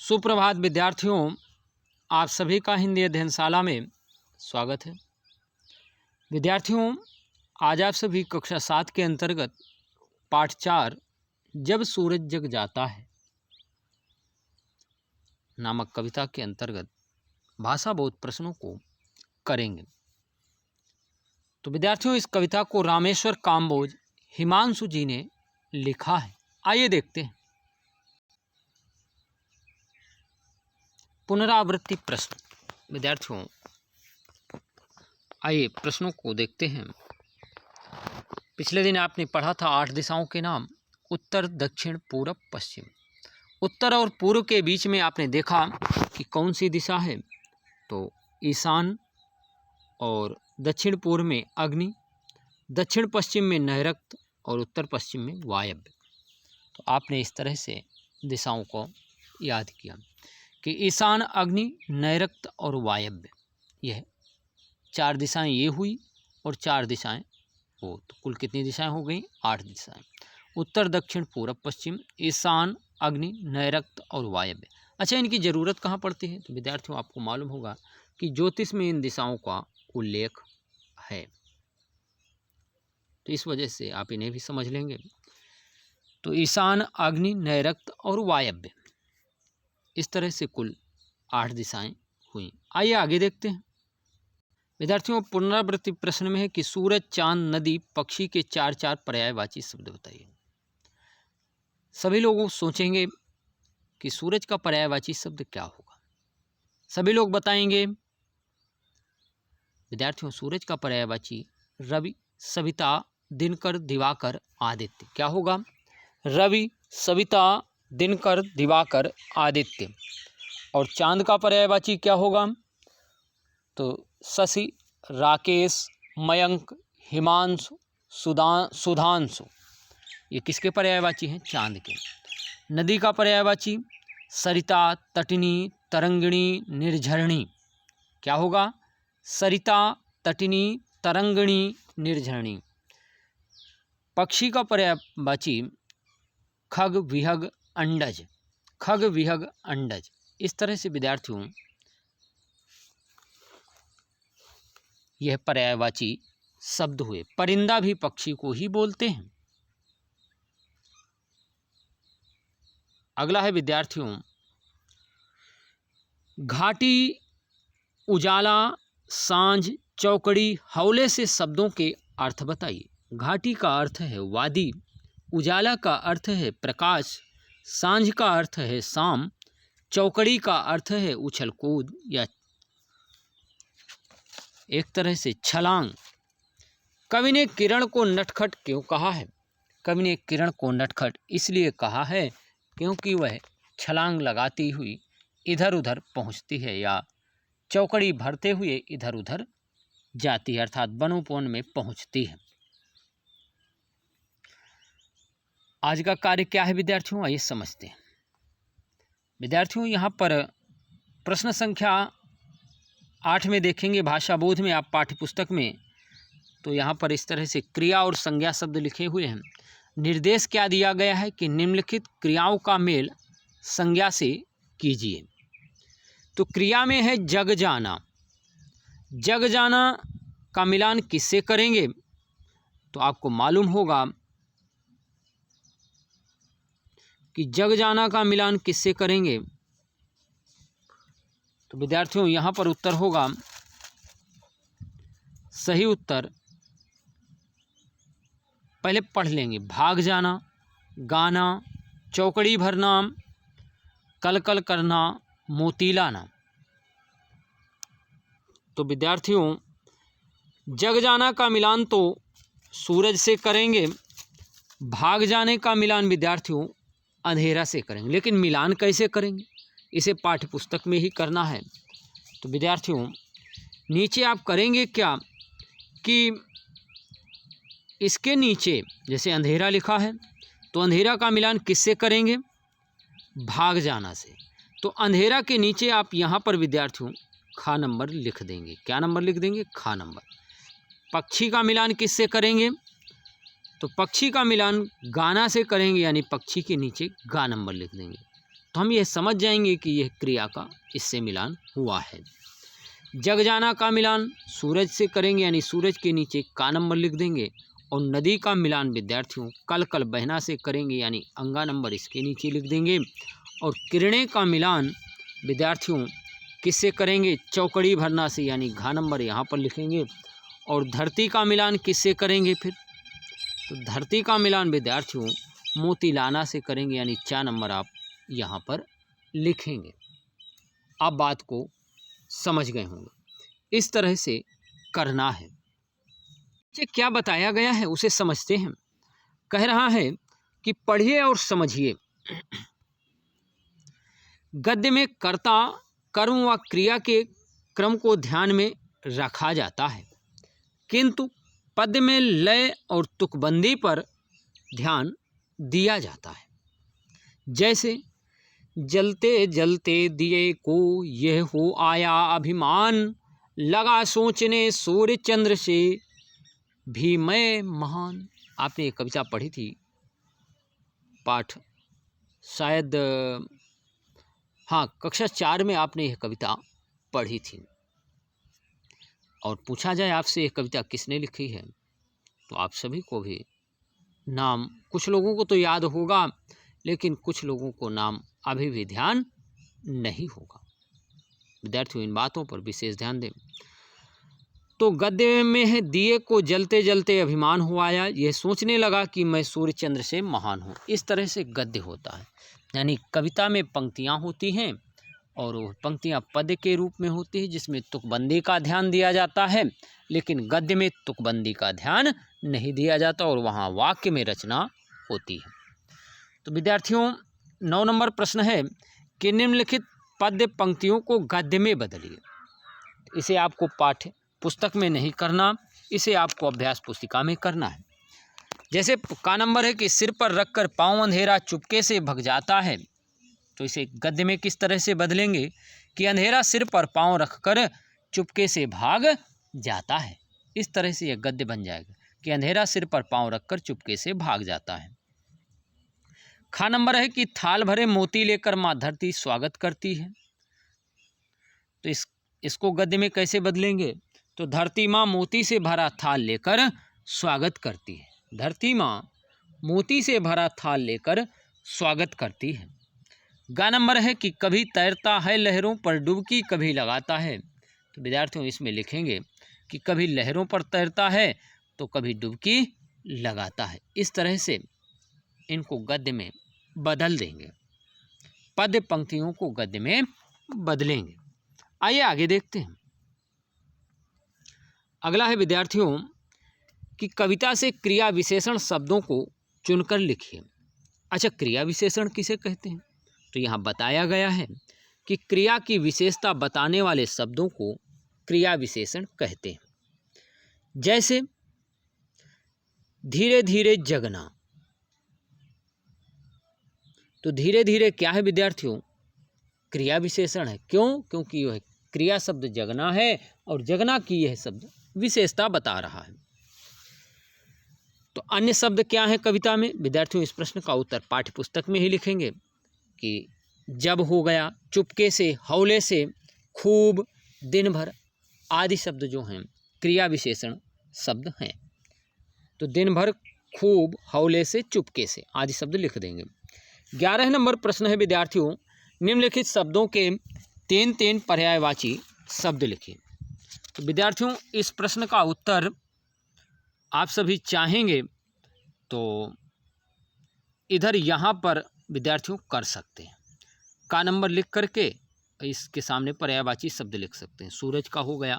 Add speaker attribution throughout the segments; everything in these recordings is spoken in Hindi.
Speaker 1: सुप्रभात विद्यार्थियों, आप सभी का हिंदी अध्ययनशाला में स्वागत है। विद्यार्थियों, आज आप सभी कक्षा 7 के अंतर्गत पाठ 4 जब सूरज जग जाता है नामक कविता के अंतर्गत भाषा बोध प्रश्नों को करेंगे। तो विद्यार्थियों, इस कविता को रामेश्वर काम्बोज हिमांशु जी ने लिखा है। आइए देखते हैं। पुनरावृत्ति प्रश्न। विद्यार्थियों, आइए प्रश्नों को देखते हैं। पिछले दिन आपने पढ़ा था 8 दिशाओं के नाम, उत्तर, दक्षिण, पूरब, पश्चिम। उत्तर और पूर्व के बीच में आपने देखा कि कौन सी दिशा है, तो ईशान, और दक्षिण पूर्व में अग्नि, दक्षिण पश्चिम में नैऋत्य और उत्तर पश्चिम में वायव्य। तो आपने इस तरह से दिशाओं को याद किया कि ईशान, अग्नि, नैऋत्य और वायव्य, यह 4 दिशाएं ये हुई और 4 दिशाएं वो। तो कुल कितनी दिशाएं हो गई? 8 दिशाएं। उत्तर, दक्षिण, पूरब, पश्चिम, ईशान, अग्नि, नैऋत्य और वायव्य। अच्छा, इनकी ज़रूरत कहाँ पड़ती है? तो विद्यार्थियों, आपको मालूम होगा कि ज्योतिष में इन दिशाओं का उल्लेख है, तो इस वजह से आप इन्हें भी समझ लेंगे। तो ईशान, अग्नि, नैऋत्य और वायव्य, इस तरह से कुल 8 दिशाएं हुई। आइए आगे देखते हैं। विद्यार्थियों, पुनरावृत्ति प्रश्न में है कि सूरज, चांद, नदी, पक्षी के 4 पर्यायवाची शब्द बताइए। सभी लोग सोचेंगे कि सूरज का पर्यायवाची शब्द क्या होगा। सभी लोग बताएंगे। विद्यार्थियों, सूरज का पर्यायवाची रवि, सविता, दिनकर, दिवाकर, आदित्य। क्या होगा? रवि, सविता, दिनकर, दिवाकर, आदित्य। और चांद का पर्यायवाची क्या होगा? तो शशि, राकेश, मयंक, हिमांशु, सुधांशु। ये किसके पर्यायवाची हैं? चांद के। नदी का पर्यायवाची सरिता, तटिनी, तरंगिणी, निर्झरणी। क्या होगा? सरिता, तटिनी, तरंगिणी, निर्झरणी। पक्षी का पर्यायवाची खग, विहग, अंडज। खग, विहग, अंडज। इस तरह से विद्यार्थियों यह पर्यायवाची शब्द हुए। परिंदा भी पक्षी को ही बोलते हैं। अगला है विद्यार्थियों, घाटी, उजाला, सांझ, चौकड़ी, हौले से शब्दों के अर्थ बताइए। घाटी का अर्थ है वादी, उजाला का अर्थ है प्रकाश, सांझ का अर्थ है शाम, चौकड़ी का अर्थ है उछल कूद या एक तरह से छलांग। कवि ने किरण को नटखट क्यों कहा है? कवि ने किरण को नटखट इसलिए कहा है क्योंकि वह छलांग लगाती हुई इधर उधर पहुंचती है या चौकड़ी भरते हुए इधर उधर जाती है, अर्थात वनोपवन में पहुंचती है। आज का कार्य क्या है विद्यार्थियों, आइए समझते हैं। विद्यार्थियों, यहाँ पर प्रश्न संख्या 8 में देखेंगे, भाषा बोध में आप पाठ्यपुस्तक में, तो यहाँ पर इस तरह से क्रिया और संज्ञा शब्द लिखे हुए हैं। निर्देश क्या दिया गया है कि निम्नलिखित क्रियाओं का मेल संज्ञा से कीजिए। तो क्रिया में है जग जाना। जग जाना का मिलान किससे करेंगे? तो आपको मालूम होगा कि जग जाना का मिलान किससे करेंगे। तो विद्यार्थियों, यहाँ पर उत्तर होगा, सही उत्तर पहले पढ़ लेंगे। भाग जाना, गाना, चौकड़ी भरना, कल कल करना, मोती लाना। तो विद्यार्थियों, जग जाना का मिलान तो सूरज से करेंगे, भाग जाने का मिलान विद्यार्थियों अंधेरा से करेंगे। लेकिन मिलान कैसे करेंगे? इसे पाठ्यपुस्तक में ही करना है। तो विद्यार्थियों, नीचे आप करेंगे क्या कि इसके नीचे जैसे अंधेरा लिखा है, तो अंधेरा का मिलान किससे करेंगे? भाग जाना से। तो अंधेरा के नीचे आप यहाँ पर विद्यार्थियों खा नंबर लिख देंगे। क्या नंबर लिख देंगे? खा नंबर। पक्षी का मिलान किससे करेंगे? तो पक्षी का मिलान गाना से करेंगे, यानी पक्षी के नीचे गा नंबर लिख देंगे। तो हम यह समझ जाएंगे कि यह क्रिया का इससे मिलान हुआ है। जग जाना का मिलान सूरज से करेंगे, यानी सूरज के नीचे का नंबर लिख देंगे। और नदी का मिलान विद्यार्थियों कल कल बहना से करेंगे, यानी अंगा नंबर इसके नीचे लिख देंगे। और किरणें का मिलान विद्यार्थियों किससे करेंगे? चौकड़ी भरना से, यानी घा नंबर यहाँ पर लिखेंगे। और धरती का मिलान किससे करेंगे फिर? तो धरती का मिलान विद्यार्थियों मोती लाना से करेंगे, यानी 4 नंबर आप यहाँ पर लिखेंगे। आप बात को समझ गए होंगे। इस तरह से करना है। क्या बताया गया है उसे समझते हैं। कह रहा है कि पढ़िए और समझिए। गद्य में कर्ता, कर्म व क्रिया के क्रम को ध्यान में रखा जाता है, किंतु पद्य में लय और तुकबंदी पर ध्यान दिया जाता है। जैसे जलते जलते दिए को यह हो आया अभिमान, लगा सोचने सूर्य चंद्र से भी मैं महान। आपने ये कविता पढ़ी थी, पाठ शायद हाँ कक्षा 4 में आपने यह कविता पढ़ी थी। और पूछा जाए आपसे यह कविता किसने लिखी है, तो आप सभी को भी नाम, कुछ लोगों को तो याद होगा, लेकिन कुछ लोगों को नाम अभी भी ध्यान नहीं होगा। विद्यार्थियों इन बातों पर विशेष ध्यान दें। तो गद्य में है दिए को जलते जलते अभिमान हो आया, यह सोचने लगा कि मैं सूर्य चंद्र से महान हूँ। इस तरह से गद्य होता है, यानी कविता में पंक्तियाँ होती हैं और वो पंक्तियाँ पद्य के रूप में होती है, जिसमें तुकबंदी का ध्यान दिया जाता है। लेकिन गद्य में तुकबंदी का ध्यान नहीं दिया जाता और वहाँ वाक्य में रचना होती है। तो विद्यार्थियों 9 नंबर प्रश्न है कि निम्नलिखित पद्य पंक्तियों को गद्य में बदलिए। इसे आपको पाठ्य पुस्तक में नहीं करना, इसे आपको अभ्यास पुस्तिका में करना है। जैसे का नंबर है कि सिर पर रखकर पाँव अंधेरा चुपके से भग जाता है, तो इसे गद्य में किस तरह से बदलेंगे कि अंधेरा सिर पर पाँव रखकर चुपके से भाग जाता है। इस तरह से यह गद्य बन जाएगा कि अंधेरा सिर पर पाँव रखकर चुपके से भाग जाता है। खा नंबर है कि थाल भरे मोती लेकर माँ धरती स्वागत करती है, तो इसको गद्य में कैसे बदलेंगे? तो धरती माँ मोती से भरा थाल लेकर स्वागत करती है। धरती माँ मोती से भरा थाल लेकर स्वागत करती है। गा नंबर है कि कभी तैरता है लहरों पर डुबकी कभी लगाता है, तो विद्यार्थियों इसमें लिखेंगे कि कभी लहरों पर तैरता है तो कभी डुबकी लगाता है। इस तरह से इनको गद्य में बदल देंगे, पद्य पंक्तियों को गद्य में बदलेंगे। आइए आगे देखते हैं। अगला है विद्यार्थियों कि कविता से क्रिया विशेषण शब्दों को चुनकर लिखिए। अच्छा, क्रिया विशेषण किसे कहते हैं? तो यहाँ बताया गया है कि क्रिया की विशेषता बताने वाले शब्दों को क्रिया विशेषण कहते हैं। जैसे धीरे धीरे जगना, तो धीरे धीरे क्या है विद्यार्थियों? क्रिया विशेषण है। क्यों? क्योंकि यह क्रिया शब्द जगना है और जगना की यह शब्द विशेषता बता रहा है। तो अन्य शब्द क्या है कविता में? विद्यार्थियों इस प्रश्न का उत्तर पाठ्य पुस्तक में ही लिखेंगे कि जब हो गया, चुपके से, हौले से, खूब, दिन भर आदि शब्द जो हैं क्रिया विशेषण शब्द हैं। तो दिन भर, खूब, हौले से, चुपके से आदि शब्द लिख देंगे। 11 नंबर प्रश्न है विद्यार्थियों, निम्नलिखित शब्दों के 3 पर्यायवाची शब्द लिखिए। तो विद्यार्थियों इस प्रश्न का उत्तर आप सभी चाहेंगे तो इधर यहाँ पर विद्यार्थियों कर सकते हैं। का नंबर लिख करके इसके सामने पर्यायवाची शब्द लिख सकते हैं। सूरज का हो गया,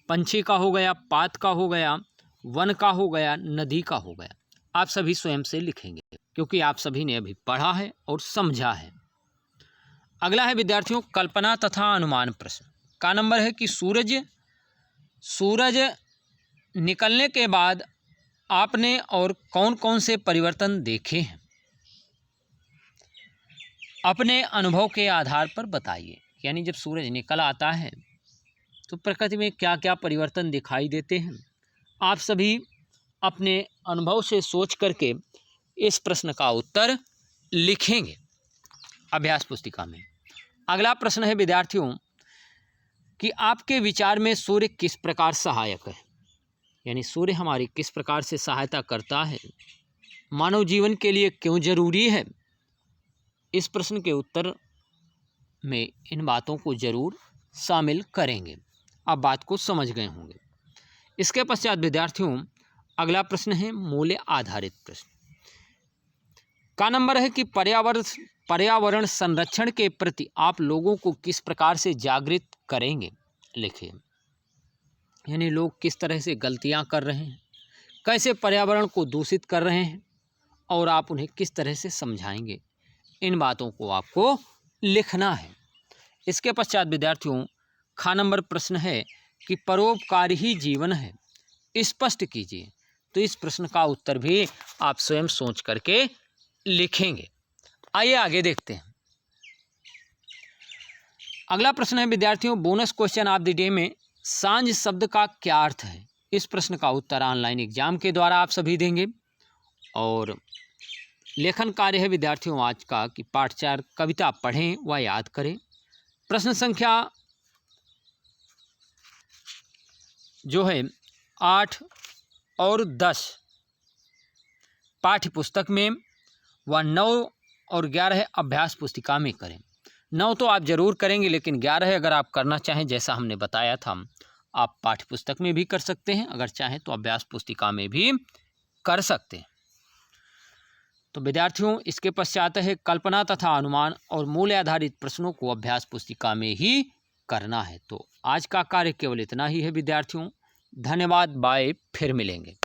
Speaker 1: पंछी का हो गया, पात का हो गया, वन का हो गया, नदी का हो गया। आप सभी स्वयं से लिखेंगे क्योंकि आप सभी ने अभी पढ़ा है और समझा है। अगला है विद्यार्थियों कल्पना तथा अनुमान प्रश्न। का नंबर है कि सूरज निकलने के बाद आपने और कौन कौन से परिवर्तन देखे हैं, अपने अनुभव के आधार पर बताइए। यानी जब सूरज निकल आता है तो प्रकृति में क्या क्या परिवर्तन दिखाई देते हैं, आप सभी अपने अनुभव से सोच करके इस प्रश्न का उत्तर लिखेंगे। अभ्यास पुस्तिका में। अगला प्रश्न है विद्यार्थियों कि आपके विचार में सूर्य किस प्रकार सहायक है, यानी सूर्य हमारी किस प्रकार से सहायता करता है, मानव जीवन के लिए क्यों जरूरी है। इस प्रश्न के उत्तर में इन बातों को जरूर शामिल करेंगे। आप बात को समझ गए होंगे। इसके पश्चात विद्यार्थियों अगला प्रश्न है मूल्य आधारित प्रश्न का नंबर है कि पर्यावरण संरक्षण के प्रति आप लोगों को किस प्रकार से जागृत करेंगे। लिखिए, यानी लोग किस तरह से गलतियां कर रहे हैं, कैसे पर्यावरण को दूषित कर रहे हैं और आप उन्हें किस तरह से समझाएंगे। इन बातों को आपको लिखना है। इसके पश्चात विद्यार्थियों खा नंबर प्रश्न है कि परोपकार ही जीवन है, स्पष्ट कीजिए। तो इस प्रश्न का उत्तर भी आप स्वयं सोच करके लिखेंगे। आइए आगे देखते हैं। अगला प्रश्न है विद्यार्थियों bonus question of the day में सांझ शब्द का क्या अर्थ है। इस प्रश्न का उत्तर ऑनलाइन एग्जाम के द्वारा आप सभी देंगे। और लेखन कार्य है विद्यार्थियों आज का कि पाठ 4 कविता पढ़ें व याद करें। प्रश्न संख्या जो है 8 और 10 पाठ्य पुस्तक में व 9 और 11 अभ्यास पुस्तिका में करें। 9 तो आप जरूर करेंगे, लेकिन 11 अगर आप करना चाहें जैसा हमने बताया था आप पाठ्य पुस्तक में भी कर सकते हैं, अगर चाहें तो अभ्यास पुस्तिका में भी कर सकते हैं। तो विद्यार्थियों इसके पश्चात है कल्पना तथा अनुमान और मूल्य आधारित प्रश्नों को अभ्यास पुस्तिका में ही करना है। तो आज का कार्य केवल इतना ही है विद्यार्थियों। धन्यवाद, बाय, फिर मिलेंगे।